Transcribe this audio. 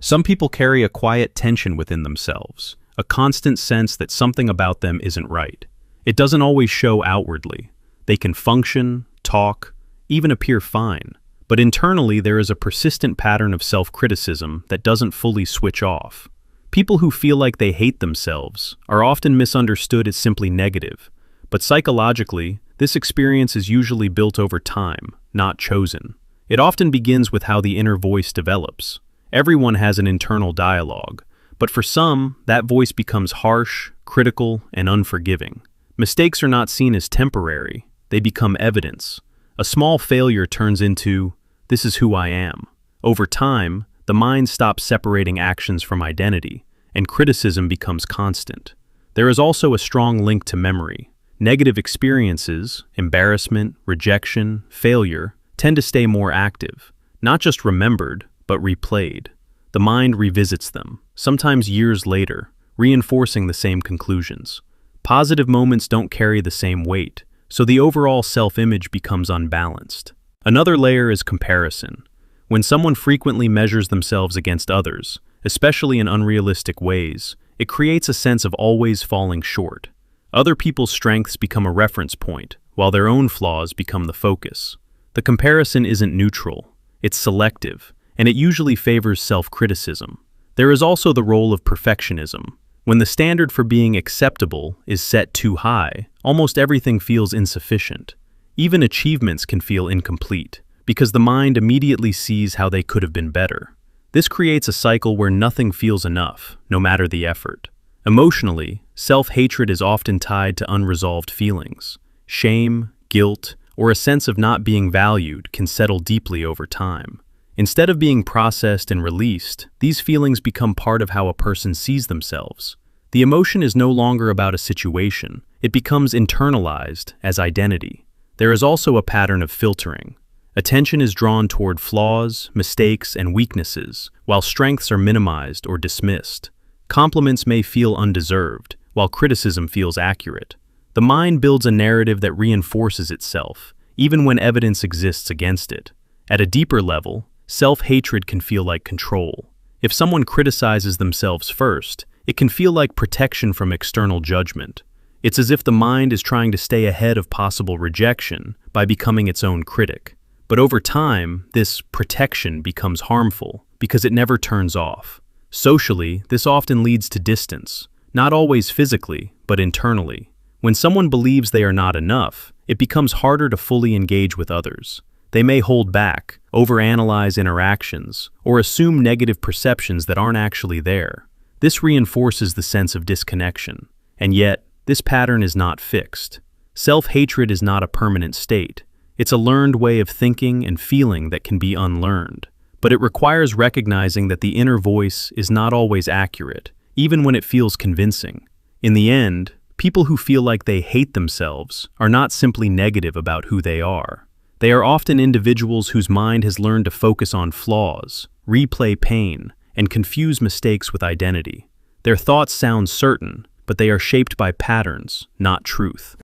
Some people carry a quiet tension within themselves, a constant sense that something about them isn't right. It doesn't always show outwardly. They can function, talk, even appear fine, but internally there is a persistent pattern of self-criticism that doesn't fully switch off. People who feel like they hate themselves are often misunderstood as simply negative, but psychologically, this experience is usually built over time, not chosen. It often begins with how the inner voice develops. Everyone has an internal dialogue, but for some, that voice becomes harsh, critical, and unforgiving. Mistakes are not seen as temporary, they become evidence. A small failure turns into, "This is who I am." Over time, the mind stops separating actions from identity, and criticism becomes constant. There is also a strong link to memory. Negative experiences, embarrassment, rejection, failure, tend to stay more active, not just remembered, but replayed. The mind revisits them, sometimes years later, reinforcing the same conclusions. Positive moments don't carry the same weight, so the overall self-image becomes unbalanced. Another layer is comparison. When someone frequently measures themselves against others, especially in unrealistic ways, it creates a sense of always falling short. Other people's strengths become a reference point, while their own flaws become the focus. The comparison isn't neutral, it's selective, and it usually favors self-criticism. There is also the role of perfectionism. When the standard for being acceptable is set too high, almost everything feels insufficient. Even achievements can feel incomplete, because the mind immediately sees how they could have been better. This creates a cycle where nothing feels enough, no matter the effort. Emotionally, self-hatred is often tied to unresolved feelings. Shame, guilt, or a sense of not being valued can settle deeply over time. Instead of being processed and released, these feelings become part of how a person sees themselves. The emotion is no longer about a situation, it becomes internalized as identity. There is also a pattern of filtering. Attention is drawn toward flaws, mistakes, and weaknesses, while strengths are minimized or dismissed. Compliments may feel undeserved, while criticism feels accurate. The mind builds a narrative that reinforces itself, even when evidence exists against it. At a deeper level, self-hatred can feel like control. If someone criticizes themselves first, it can feel like protection from external judgment. It's as if the mind is trying to stay ahead of possible rejection by becoming its own critic. But over time, this protection becomes harmful because it never turns off. Socially, this often leads to distance, not always physically, but internally. When someone believes they are not enough, it becomes harder to fully engage with others. They may hold back, overanalyze interactions, or assume negative perceptions that aren't actually there. This reinforces the sense of disconnection. And yet, this pattern is not fixed. Self-hatred is not a permanent state. It's a learned way of thinking and feeling that can be unlearned. But it requires recognizing that the inner voice is not always accurate, even when it feels convincing. In the end, people who feel like they hate themselves are not simply negative about who they are. They are often individuals whose mind has learned to focus on flaws, replay pain, and confuse mistakes with identity. Their thoughts sound certain, but they are shaped by patterns, not truth.